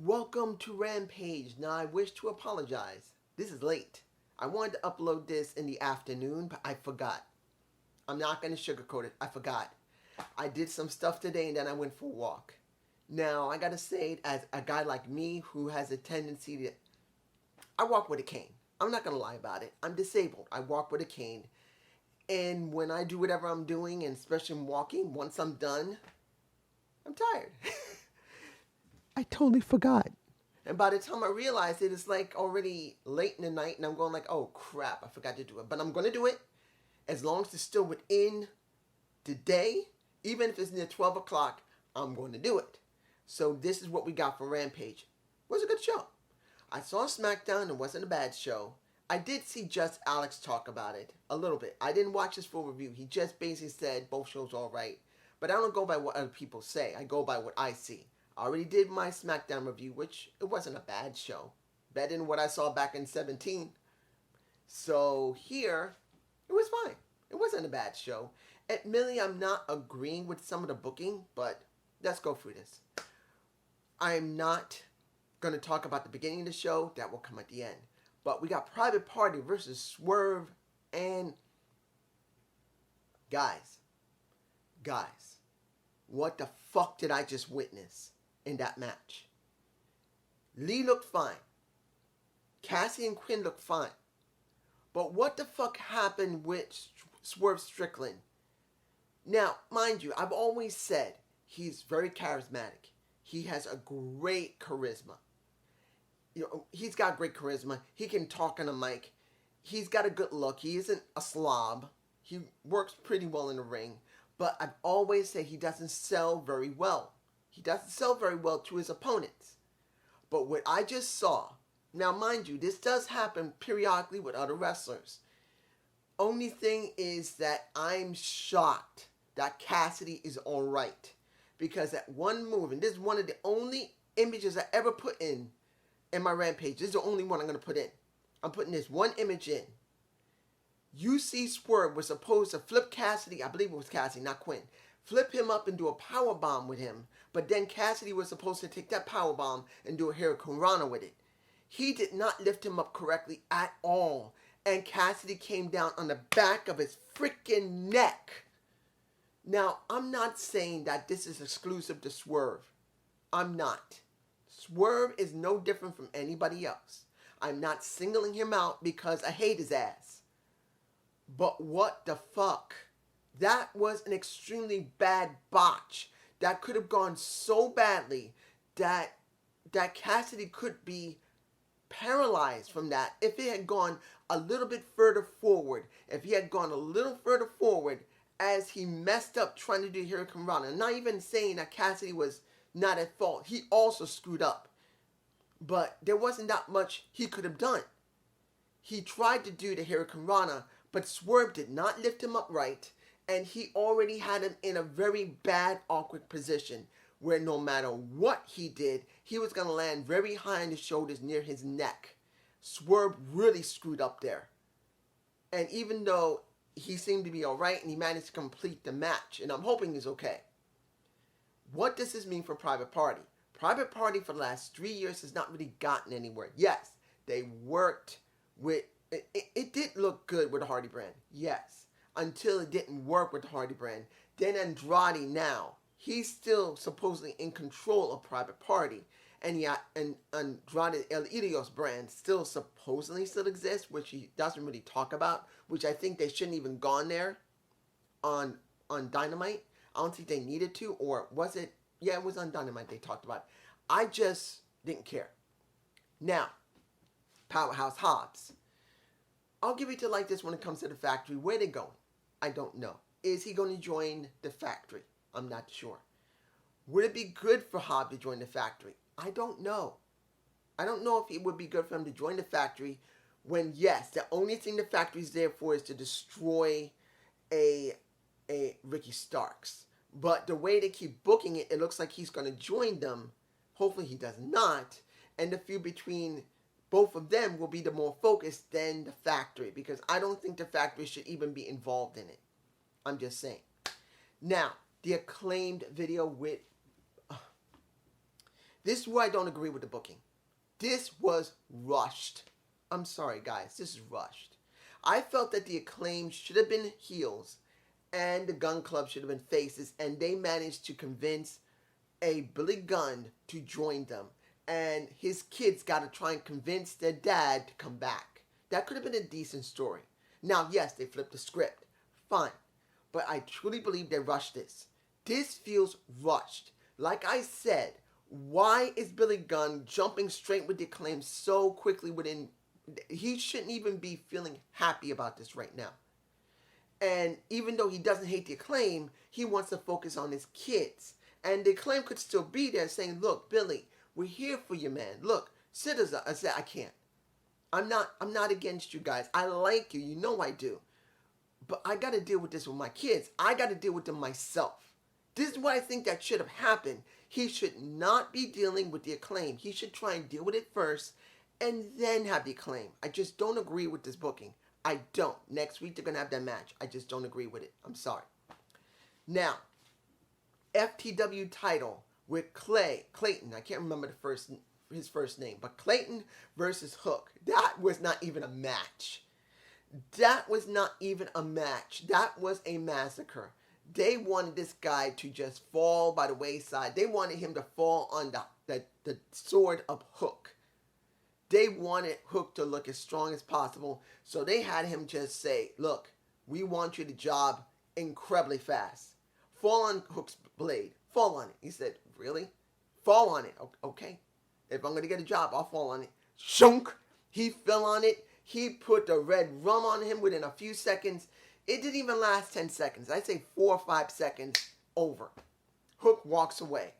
Welcome to Rampage. Now, I wish to apologize. This is late. I wanted to upload this in the afternoon, but I forgot. I'm not going to sugarcoat it. I forgot. I did some stuff today and then I went for a walk. Now, I got to say it as a guy like me who has a tendency to... I walk with a cane. I'm not going to lie about it. I'm disabled. I walk with a cane. And when I do whatever I'm doing, and especially walking, once I'm done, I'm tired. I totally forgot. And by the time I realize it, it's like already late in the night, and I'm going like, oh crap, I forgot to do it. But I'm going to do it as long as it's still within the day. Even if it's near 12 o'clock, I'm going to do it. So this is what we got for Rampage. It was a good show. I saw SmackDown. It wasn't a bad show. I did see Just Alex talk about it a little bit. I didn't watch his full review. He just basically said both shows all right. But I don't go by what other people say. I go by what I see. I already did my SmackDown review, which it wasn't a bad show. Better than what I saw back in 17. So here, it was fine. It wasn't a bad show. Admittedly, I'm not agreeing with some of the booking, but let's go through this. I'm not going to talk about the beginning of the show. That will come at the end. But we got Private Party versus Swerve and... Guys, what the fuck did I just witness in that match? Lee looked fine. Cassie and Quinn looked fine. But what the fuck happened with Swerve Strickland? Now, mind you, I've always said he's very charismatic. He has a great charisma. You know, he's got great charisma. He can talk on a mic. He's got a good look. He isn't a slob. He works pretty well in the ring. But I've always said he doesn't sell very well. He doesn't sell very well to his opponents. But what I just saw, now mind you, this does happen periodically with other wrestlers. Only thing is that I'm shocked that Cassidy is alright. Because that one move, and this is one of the only images I ever put in my Rampage. This is the only one I'm going to put in. I'm putting this one image in. You see Swerve was supposed to flip Cassidy, I believe it was Cassidy, not Quinn, flip him up and do a power bomb with him, but then Cassidy was supposed to take that power bomb and do a Hurricanrana with it. He did not lift him up correctly at all, and Cassidy came down on the back of his freaking neck. Now, I'm not saying that this is exclusive to Swerve. I'm not. Swerve is no different from anybody else. I'm not singling him out because I hate his ass. But what the fuck? That was an extremely bad botch. That could have gone so badly that Cassidy could be paralyzed from that if it had gone a little bit further forward. If he had gone a little further forward as he messed up trying to do Hurricanrana. I'm not even saying that Cassidy was not at fault. He also screwed up. But there wasn't that much he could have done. He tried to do the Hurricanrana, but Swerve did not lift him up right, and he already had him in a very bad, awkward position, where no matter what he did, he was going to land very high on his shoulders near his neck. Swerve really screwed up there. And even though he seemed to be alright, and he managed to complete the match, and I'm hoping he's okay. What does this mean for Private Party? Private Party for the last 3 years has not really gotten anywhere. Yes, they worked with... It did look good with the Hardy brand, yes, until it didn't work with the Hardy brand. Then Andrade now, he's still supposedly in control of Private Party, and Andrade El Idio's brand still supposedly still exists, which he doesn't really talk about, which I think they shouldn't even gone there on Dynamite. I don't think they needed to, or was it? Yeah, it was on Dynamite they talked about it. I just didn't care. Now, Powerhouse Hobbs. I'll give it to like this when it comes to the factory. Where they going? I don't know. Is he going to join the factory? I'm not sure. Would it be good for Hobbs to join the factory? I don't know. I don't know if it would be good for him to join the factory when, yes, the only thing the factory's there for is to destroy a Ricky Starks. But the way they keep booking it, it looks like he's going to join them. Hopefully he does not. And the feud between both of them will be the more focused than the factory, because I don't think the factory should even be involved in it. I'm just saying. Now, the acclaimed video with This is where I don't agree with the booking. This was rushed. I'm sorry, guys. This is rushed. I felt that the Acclaim should have been heels and the Gun Club should have been faces, and they managed to convince a Billy Gunn to join them. And his kids got to try and convince their dad to come back. That could have been a decent story. Now, yes, they flipped the script. Fine. But I truly believe they rushed this. This feels rushed. Like I said, why is Billy Gunn jumping straight with the Acclaim so quickly within... He shouldn't even be feeling happy about this right now. And even though he doesn't hate the Acclaim, he wants to focus on his kids. And the Acclaim could still be there saying, look, Billy, we're here for you, man. Look, citizens, I said, I can't. I'm not against you guys. I like you. You know I do. But I got to deal with this with my kids. I got to deal with them myself. This is what I think that should have happened. He should not be dealing with the Acclaim. He should try and deal with it first and then have the Acclaim. I just don't agree with this booking. I don't. Next week they're going to have that match. I just don't agree with it. I'm sorry. Now, FTW title with Clayton. I can't remember his first name, but Clayton versus Hook. That was not even a match. That was not even a match. That was a massacre. They wanted this guy to just fall by the wayside. They wanted him to fall on the sword of Hook. They wanted Hook to look as strong as possible. So they had him just say, look, we want you to job incredibly fast. Fall on Hook's blade. Fall on it. He said, really? Fall on it. Okay. If I'm going to get a job, I'll fall on it. Shunk. He fell on it. He put the red rum on him within a few seconds. It didn't even last 10 seconds. I'd say 4 or 5 seconds. Over. Hook walks away.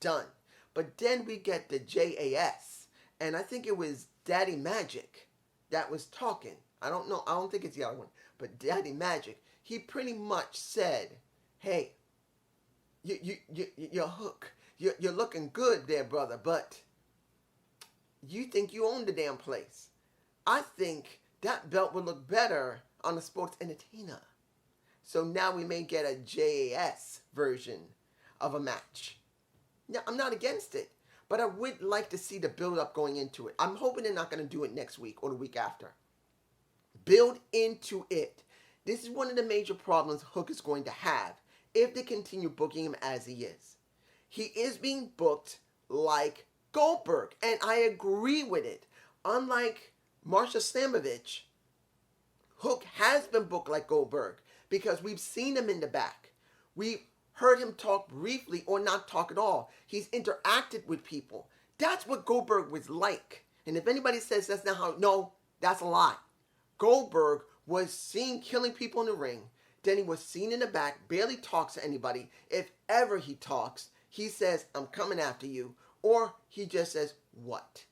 Done. But then we get the JAS. And I think it was Daddy Magic that was talking. I don't know. I don't think it's the other one. But Daddy Magic. He pretty much said, hey, you're Hook. You're looking good there, brother. But you think you own the damn place. I think that belt would look better on a sports entertainer. So now we may get a JAS version of a match. Now, I'm not against it, but I would like to see the build-up going into it. I'm hoping they're not going to do it next week or the week after. Build into it. This is one of the major problems Hook is going to have if they continue booking him as he is. He is being booked like Goldberg, and I agree with it. Unlike Marsha Slamovich, Hook has been booked like Goldberg because we've seen him in the back. We've heard him talk briefly or not talk at all. He's interacted with people. That's what Goldberg was like. And if anybody says that's not how, no, that's a lie. Goldberg was seen killing people in the ring. Then he was seen in the back, barely talks to anybody. If ever he talks, he says, I'm coming after you. Or he just says, what?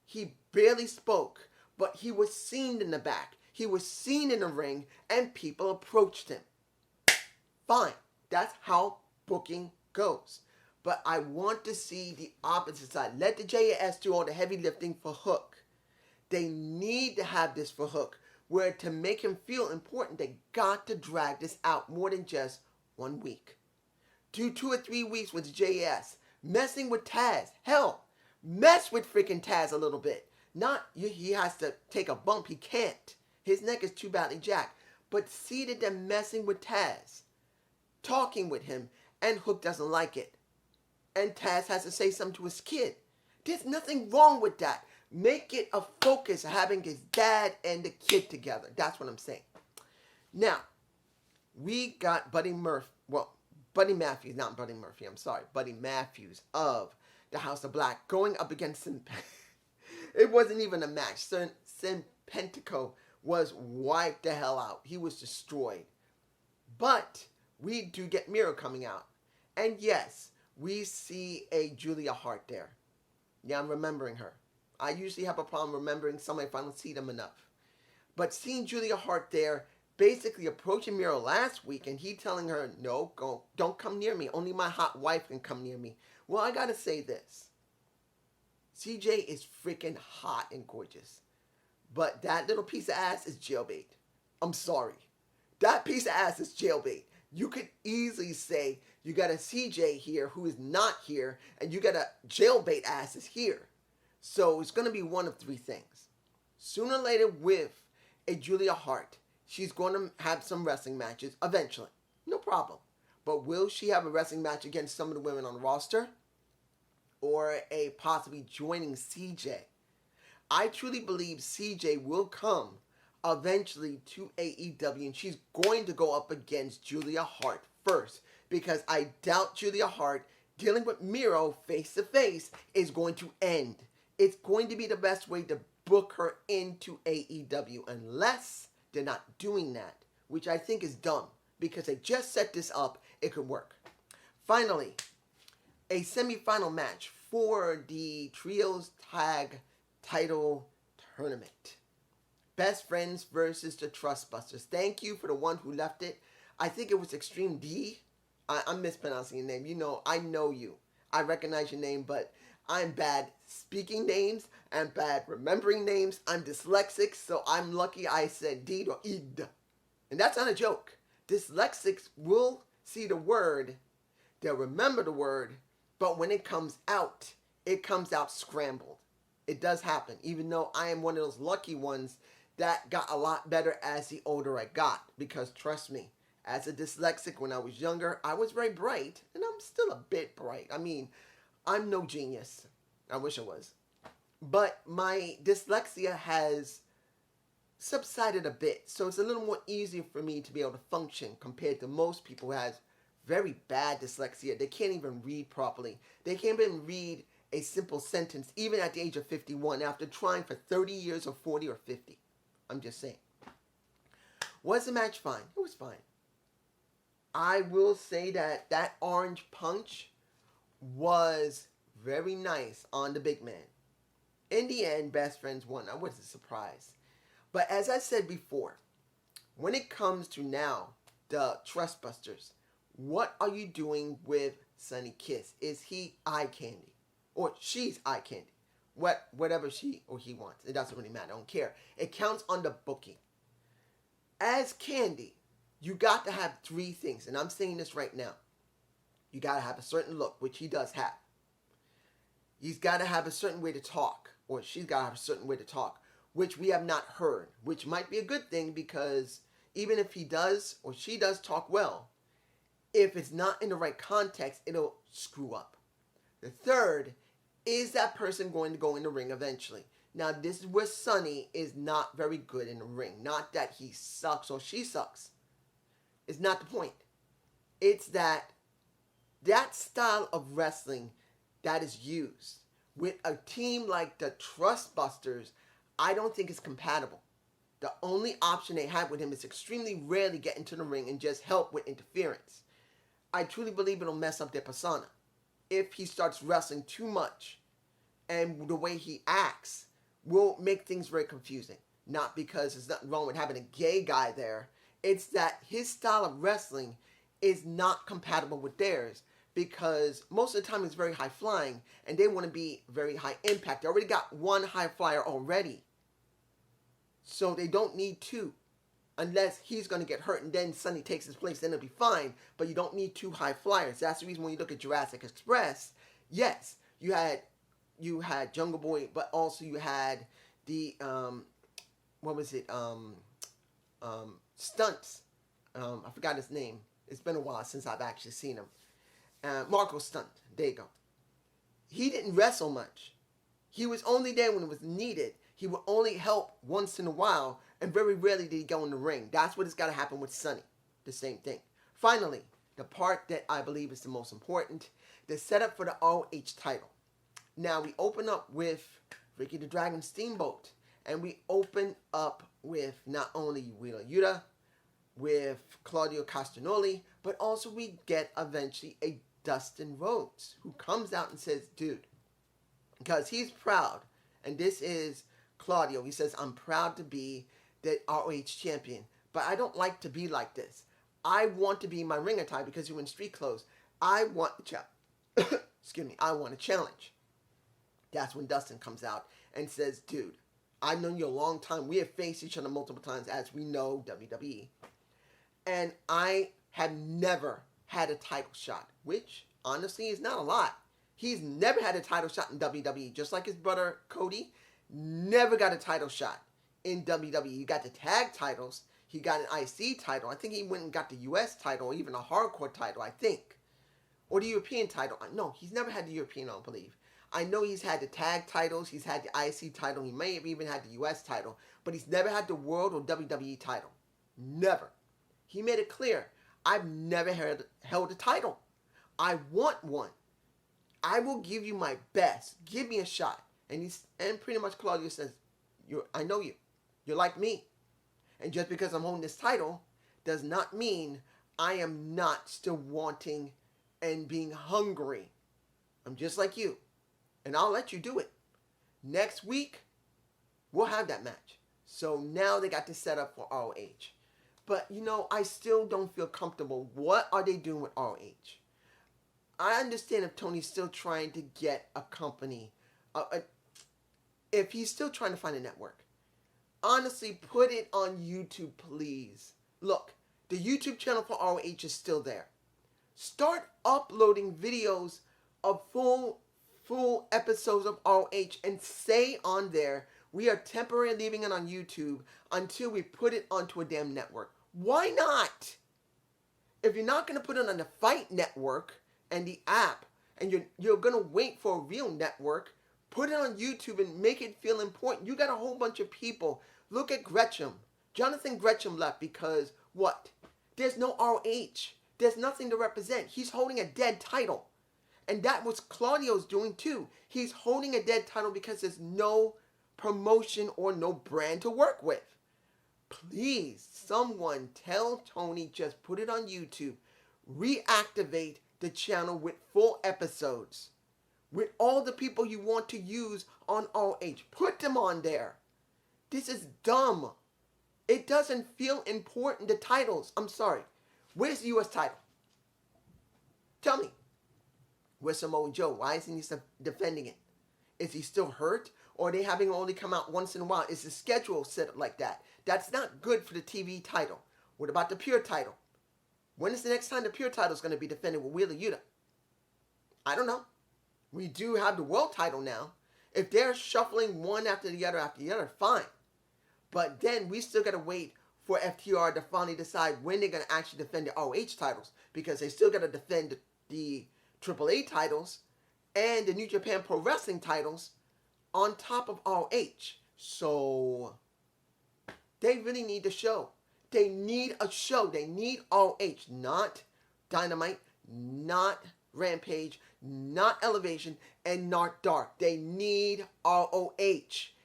He barely spoke, but he was seen in the back. He was seen in the ring, and people approached him. Fine. That's how booking goes. But I want to see the opposite side. Let the JAS do all the heavy lifting for Hook. They need to have this for Hook, where to make him feel important, they got to drag this out more than just 1 week. Do 2 or 3 weeks with JAS. Messing with Taz. Hell, mess with freaking Taz a little bit. Not he has to take a bump. He can't. His neck is too badly jacked. But see that they're messing with Taz. Talking with him. And Hook doesn't like it. And Taz has to say something to his kid. There's nothing wrong with that. Make it a focus of having his dad and the kid together. That's what I'm saying. Now, we got Buddy Matthews, Buddy Matthews of the House of Black going up against it wasn't even a match. Sin Pentico was wiped the hell out. He was destroyed. But we do get Miro coming out. And yes, we see a Julia Hart there. Yeah, I'm remembering her. I usually have a problem remembering somebody if I don't see them enough. But seeing Julia Hart there, basically approaching Miro last week, and he telling her, no, don't come near me. Only my hot wife can come near me. Well, I gotta say this. CJ is freaking hot and gorgeous. But that little piece of ass is jailbait. I'm sorry. That piece of ass is jailbait. You could easily say you got a CJ here who is not here, and you got a jailbait ass is here. So it's going to be one of three things. Sooner or later, with a Julia Hart, she's going to have some wrestling matches eventually. No problem. But will she have a wrestling match against some of the women on the roster? Or a possibly joining CJ? I truly believe CJ will come eventually to AEW, and she's going to go up against Julia Hart first, because I doubt Julia Hart dealing with Miro face to face is going to end. It's going to be the best way to book her into AEW, unless they're not doing that, which I think is dumb, because they just set this up. It could work. Finally, a semifinal match for the Trios Tag Title Tournament. Best Friends versus the Trustbusters. Thank you for the one who left it. I think it was Extreme D. I'm mispronouncing your name. You know, I know you. I recognize your name, but I'm bad speaking names. I'm bad remembering names. I'm dyslexic, so I'm lucky I said D or id. And that's not a joke. Dyslexics will see the word, they'll remember the word, but when it comes out scrambled. It does happen, even though I am one of those lucky ones that got a lot better as the older I got. Because trust me, as a dyslexic when I was younger, I was very bright, and I'm still a bit bright. I mean, I'm no genius. I wish I was. But my dyslexia has subsided a bit, so it's a little more easier for me to be able to function compared to most people who has very bad dyslexia. They can't even read properly. They can't even read a simple sentence, even at the age of 51, after trying for 30 years or 40 or 50. I'm just saying. Was the match fine? It was fine. I will say that that orange punch was very nice on the big man. In the end, Best Friends won. I wasn't surprised. But as I said before, when it comes to now, the Trustbusters, what are you doing with Sonny Kiss? Is he eye candy? Or she's eye candy? Whatever she or he wants. It doesn't really matter. I don't care. It counts on the booking. As Candy, you got to have three things. And I'm saying this right now. You got to have a certain look, which he does have. He's got to have a certain way to talk. Or she's got to have a certain way to talk, which we have not heard. Which might be a good thing, because even if he does or she does talk well, if it's not in the right context, it'll screw up. The third, is that person going to go in the ring eventually? Now, this is where Sonny is not very good in the ring. Not that he sucks or she sucks. It's not the point. It's that style of wrestling that is used with a team like the Trustbusters, I don't think is compatible. The only option they have with him is extremely rarely get into the ring and just help with interference. I truly believe it'll mess up their persona if he starts wrestling too much, and the way he acts will make things very confusing. Not because there's nothing wrong with having a gay guy there. It's that his style of wrestling is not compatible with theirs, because most of the time it's very high flying and they want to be very high impact. They already got one high flyer already, so they don't need two. Unless he's going to get hurt and then Sonny takes his place, then it'll be fine. But you don't need two high flyers. That's the reason when you look at Jurassic Express, yes, you had Jungle Boy, but also you had the Stunts. I forgot his name. It's been a while since I've actually seen him. Marco Stunt. There you go. He didn't wrestle much. He was only there when it was needed. He would only help once in a while, and very rarely did he go in the ring. That's what has got to happen with Sonny. The same thing. Finally, the part that I believe is the most important, the setup for the ROH title. Now, we open up with Ricky the Dragon Steamboat, and we open up with not only Wheeler Yuta, with Claudio Castagnoli, but also we get eventually a Dustin Rhodes, who comes out and says, dude, because he's proud, and this is Claudio. He says, I'm proud to be the ROH champion, but I don't like to be like this. I want to be in my ring attire because you're in street clothes. I want excuse me, I want a challenge. That's when Dustin comes out and says, dude, I've known you a long time. We have faced each other multiple times, as we know, WWE. And I have never had a title shot, which honestly is not a lot. He's never had a title shot in WWE, just like his brother Cody never got a title shot in WWE. He got the tag titles. He got an IC title. I think he went and got the US title, or even a hardcore title, I think. Or the European title. No, he's never had the European, I don't believe. I know he's had the tag titles. He's had the IC title. He may have even had the US title. But he's never had the World or WWE title. Never. He made it clear, I've never held a title. I want one. I will give you my best. Give me a shot. And pretty much Claudio says, I know you. You're like me. And just because I'm holding this title does not mean I am not still wanting and being hungry. I'm just like you. And I'll let you do it. Next week, we'll have that match. So now they got this set up for ROH. But, I still don't feel comfortable. What are they doing with ROH? I understand if Tony's still trying to get a company. If he's still trying to find a network. Honestly, put it on YouTube, please. Look, the YouTube channel for ROH is still there. Start uploading videos of full episodes of ROH and say on there, we are temporarily leaving it on YouTube until we put it onto a damn network. Why not? If you're not going to put it on the Fight Network and the app, and you're going to wait for a real network, put it on YouTube and make it feel important. You got a whole bunch of people. Look at Gresham. Jonathan Gresham left because, what? There's no ROH. There's nothing to represent. He's holding a dead title. And that was Claudio's doing too. He's holding a dead title because there's no promotion or no brand to work with. Please, someone tell Tony, just put it on YouTube. Reactivate the channel with full episodes. With all the people you want to use on ROH. Put them on there. This is dumb. It doesn't feel important, the titles. I'm sorry. Where's the US title? Tell me. Where's Samoa Joe? Why isn't he defending it? Is he still hurt? Or are they having him only come out once in a while? Is the schedule set up like that? That's not good for the TV title. What about the Pure title? When is the next time the Pure title is going to be defended with Wheeler Yuta? I don't know. We do have the world title now. If they're shuffling one after the other, fine. But then we still got to wait for FTR to finally decide when they're going to actually defend the ROH titles. Because they still got to defend the AAA titles and the New Japan Pro Wrestling titles on top of ROH. So they really need a show. They need a show. They need ROH, not Dynamite, not Rampage, not Elevation, and not Dark. They need ROH.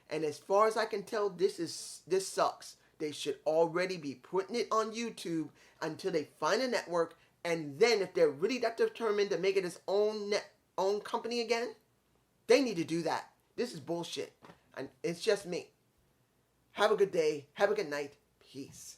And as far as I can tell, this sucks. They should already be putting it on YouTube until they find a network. And then if they're really that determined to make it its own company again, they need to do that. This is bullshit. And it's just me. Have a good day. Have a good night. Peace.